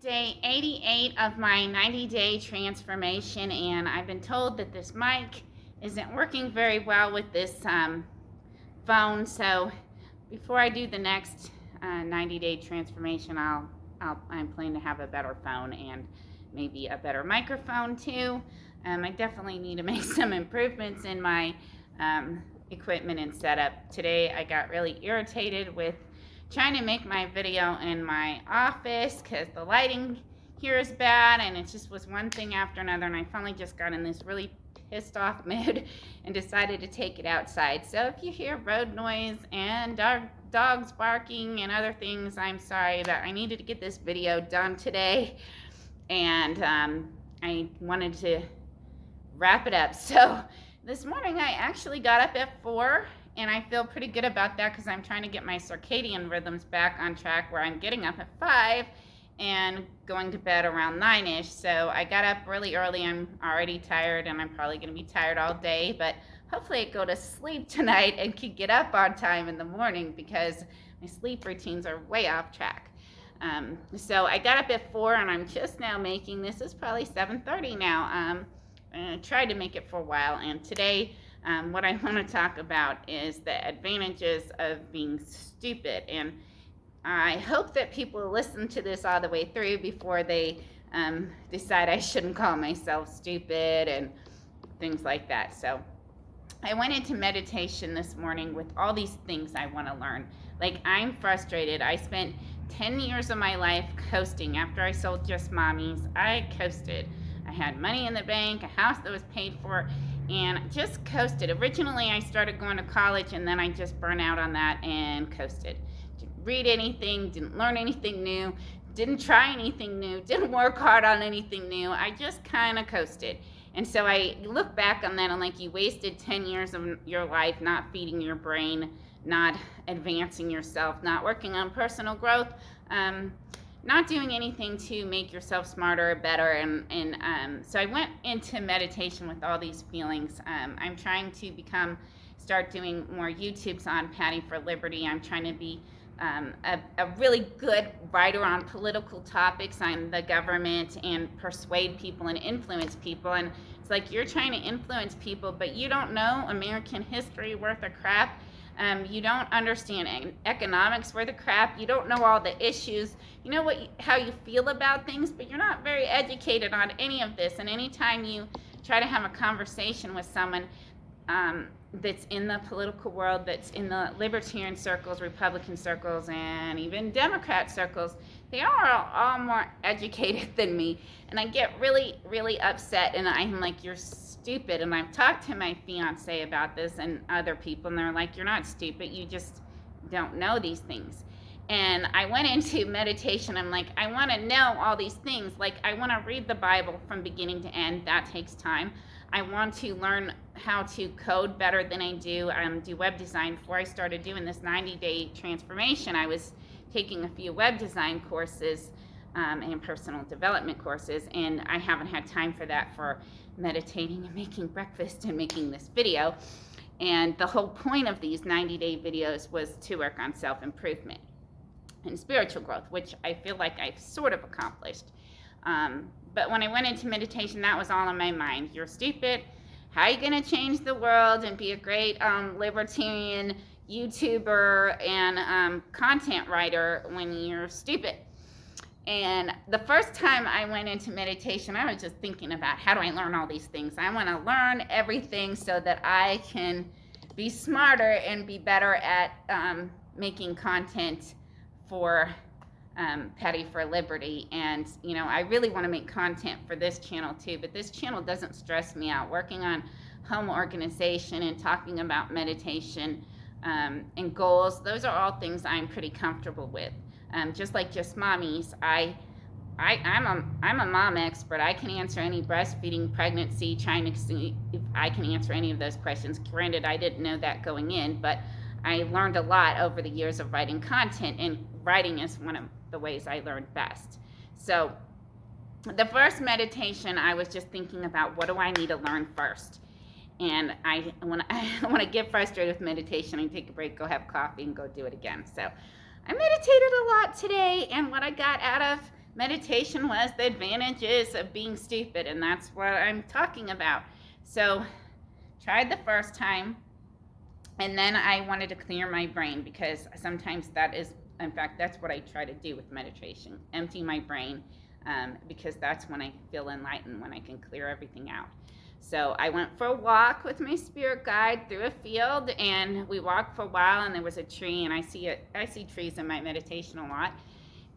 day 88 of my 90-day transformation, and I've been told that this mic isn't working very well with this phone. So before I do the next 90-day transformation, I'm planning to have a better phone and maybe a better microphone too. I definitely need to make some improvements in my equipment and setup. Today I got really irritated with trying to make my video in my office because the lighting here is bad, and it just was one thing after another, and I finally just got in this really pissed off mood and decided to take it outside. So if you hear road noise and dogs barking and other things, I'm sorry, but I needed to get this video done today, and I wanted to wrap it up. So this morning I actually got up at 4, and I feel pretty good about that because I'm trying to get my circadian rhythms back on track where I'm getting up at 5 and going to bed around 9-ish. So I got up really early. I'm already tired, and I'm probably going to be tired all day, but hopefully I go to sleep tonight and can get up on time in the morning because my sleep routines are way off track. So I got up at 4, and I'm just now making, this is probably 7:30 now. I tried to make it for a while, and today what I want to talk about is the advantages of being stupid. And I hope that people listen to this all the way through before they decide I shouldn't call myself stupid and things like that. So I went into meditation this morning with all these things I want to learn. Like, I'm frustrated. I spent 10 years of my life coasting. After I sold Just Mommies, I coasted. I had money in the bank, a house that was paid for, and just coasted. Originally, I started going to college, and then I just burned out on that and coasted. Didn't read anything, didn't learn anything new, didn't try anything new, didn't work hard on anything new. I just kind of coasted. And so I look back on that, and like, you wasted 10 years of your life not feeding your brain, not advancing yourself, not working on personal growth, not doing anything to make yourself smarter or better. And so I went into meditation with all these feelings. I'm trying to start doing more YouTubes on Patty for Liberty. I'm trying to be a really good writer on political topics, on the government, and persuade people and influence people. And it's like, you're trying to influence people, but you don't know American history worth of crap. You don't understand economics worth of crap. You don't know all the issues. You know how you feel about things, but you're not very educated on any of this. And anytime you try to have a conversation with someone that's in the political world, that's in the libertarian circles, Republican circles, and even Democrat circles, they are all more educated than me. And I get really, really upset, and I'm like, you're stupid. And I've talked to my fiance about this and other people, and they're like, you're not stupid, you just don't know these things. And I went into meditation. I'm like, I want to know all these things. Like, I want to read the Bible from beginning to end. That takes time. I want to learn how to code better than I do web design. Before I started doing this 90-day transformation, I was taking a few web design courses and personal development courses, and I haven't had time for that, for meditating and making breakfast and making this video. And the whole point of these 90-day videos was to work on self-improvement and spiritual growth, which I feel like I've sort of accomplished. But when I went into meditation, that was all in my mind. You're stupid. How are you going to change the world and be a great libertarian YouTuber and content writer when you're stupid? And the first time I went into meditation, I was just thinking about, how do I learn all these things? I want to learn everything so that I can be smarter and be better at making content for Patty for Liberty. And I really want to make content for this channel too, but this channel doesn't stress me out. Working on home organization and talking about meditation and goals, those are all things I'm pretty comfortable with. Just like Just Mommies, I'm a mom expert. I can answer any breastfeeding, pregnancy, trying to see if I can answer any of those questions. Granted, I didn't know that going in, but I learned a lot over the years of writing content, and writing is one of the ways I learned best. So the first meditation, I was just thinking about, what do I need to learn first? And when I get frustrated with meditation, I take a break, go have coffee, and go do it again. So I meditated a lot today, and what I got out of meditation was the advantages of being stupid, and that's what I'm talking about. So, tried the first time, and then I wanted to clear my brain, because sometimes that is, in fact, that's what I try to do with meditation, empty my brain, because that's when I feel enlightened, when I can clear everything out. So I went for a walk with my spirit guide through a field, and we walked for a while, and there was a tree, and I see trees in my meditation a lot,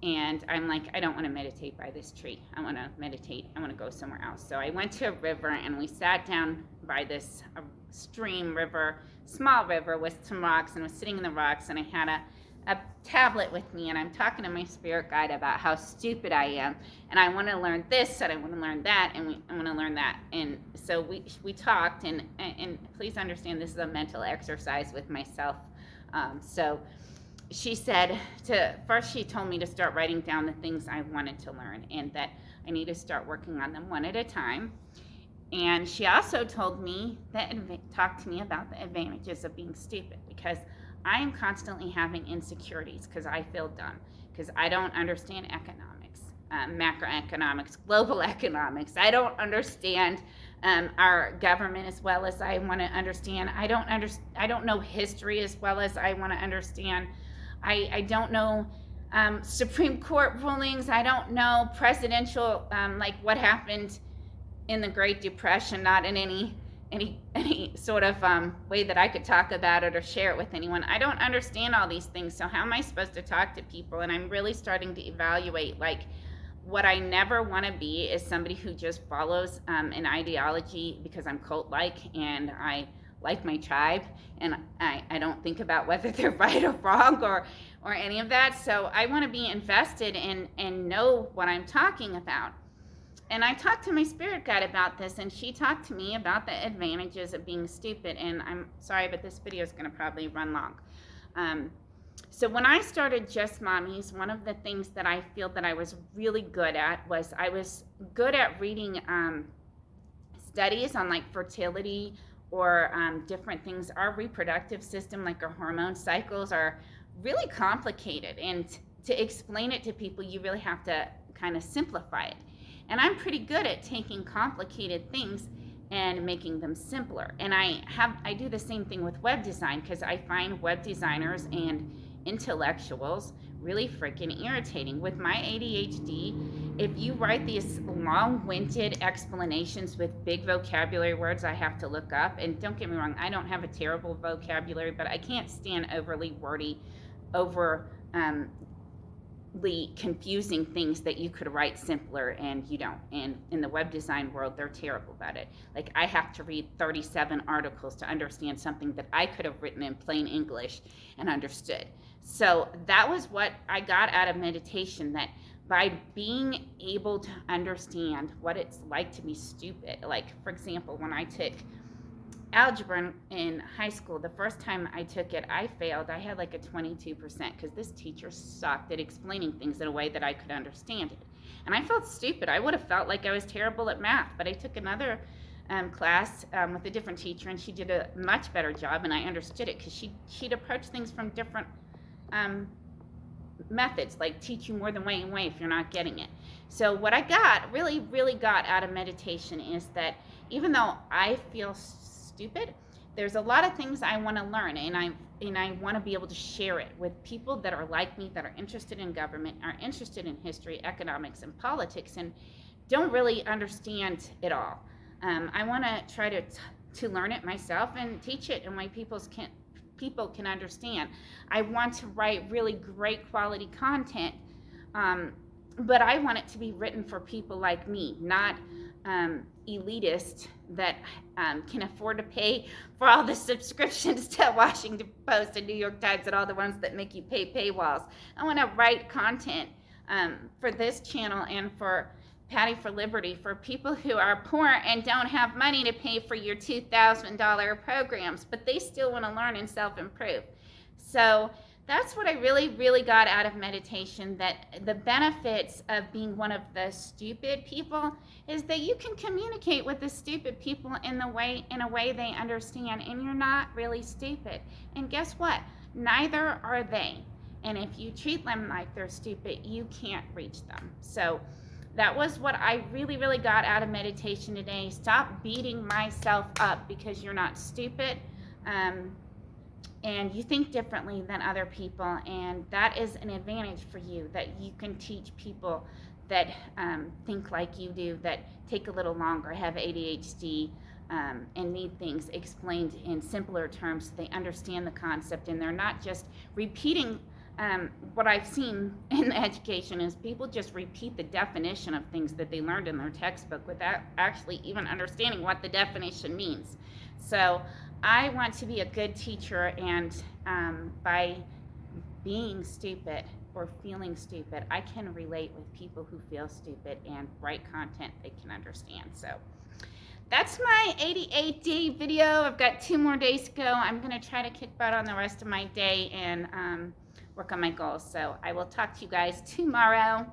and I'm like, I don't want to meditate by this tree. I want to go somewhere else. So I went to a river, and we sat down by this stream river, small river with some rocks, and was sitting in the rocks, and I had a tablet with me, and I'm talking to my spirit guide about how stupid I am, and I want to learn this, and I want to learn that, and I want to learn that. And so we talked, and please understand, this is a mental exercise with myself. So she said first she told me to start writing down the things I wanted to learn, and that I need to start working on them one at a time. And she also told me talked to me about the advantages of being stupid, because I am constantly having insecurities because I feel dumb, because I don't understand economics, macroeconomics, global economics. I don't understand our government as well as I want to understand. I don't know history as well as I want to understand. I don't know Supreme Court rulings. I don't know presidential, like what happened in the Great Depression, not in any sort of way that I could talk about it or share it with anyone. I don't understand all these things, so how am I supposed to talk to people? And I'm really starting to evaluate, like, what I never want to be is somebody who just follows an ideology because I'm cult-like and I like my tribe, and I don't think about whether they're right or wrong or any of that. So I want to be invested and know what I'm talking about. And I talked to my spirit guide about this, and she talked to me about the advantages of being stupid. And I'm sorry, but this video is going to probably run long. So when I started Just Mommies, one of the things that I feel that I was really good at was I was good at reading studies on, like, fertility or different things. Our reproductive system, like our hormone cycles, are really complicated. And to explain it to people, you really have to kind of simplify it. And I'm pretty good at taking complicated things and making them simpler. And I do the same thing with web design, because I find web designers and intellectuals really freaking irritating. With my ADHD, if you write these long-winded explanations with big vocabulary words I have to look up, and don't get me wrong, I don't have a terrible vocabulary, but I can't stand overly wordy, confusing things that you could write simpler, and you don't. And in the web design world, they're terrible about it. Like, I have to read 37 articles to understand something that I could have written in plain English and understood. So that was what I got out of meditation, that by being able to understand what it's like to be stupid. Like, for example, when I took algebra in high school, the first time I took it, I failed. I had like a 22% because this teacher sucked at explaining things in a way that I could understand it. And I felt stupid. I would have felt like I was terrible at math, but I took another class with a different teacher, and she did a much better job, and I understood it because she'd approach things from different methods, like teach you more than one way if you're not getting it. So what I really got out of meditation is that even though I feel stupid, there's a lot of things I want to learn, and I want to be able to share it with people that are like me, that are interested in government, are interested in history, economics, and politics, and don't really understand it all. I want to try to learn it myself and teach it in way people can understand. I want to write really great quality content, but I want it to be written for people like me, not elitist that can afford to pay for all the subscriptions to Washington Post and New York Times and all the ones that make you pay paywalls. I want to write content for this channel and for Patty for Liberty for people who are poor and don't have money to pay for your $2,000 programs, but they still want to learn and self-improve. So that's what I really got out of meditation, that the benefits of being one of the stupid people is that you can communicate with the stupid people in a way they understand, and you're not really stupid. And guess what? Neither are they. And if you treat them like they're stupid, you can't reach them. So that was what I really, really got out of meditation today. Stop beating myself up because you're not stupid. And you think differently than other people, and that is an advantage for you, that you can teach people that think like you do, that take a little longer, have ADHD, and need things explained in simpler terms so they understand the concept, and they're not just repeating. What I've seen in education is people just repeat the definition of things that they learned in their textbook without actually even understanding what the definition means. So I want to be a good teacher, and by being stupid or feeling stupid, I can relate with people who feel stupid and write content they can understand. So that's my 88-day video. I've got 2 more days to go. I'm going to try to kick butt on the rest of my day and work on my goals. So I will talk to you guys tomorrow.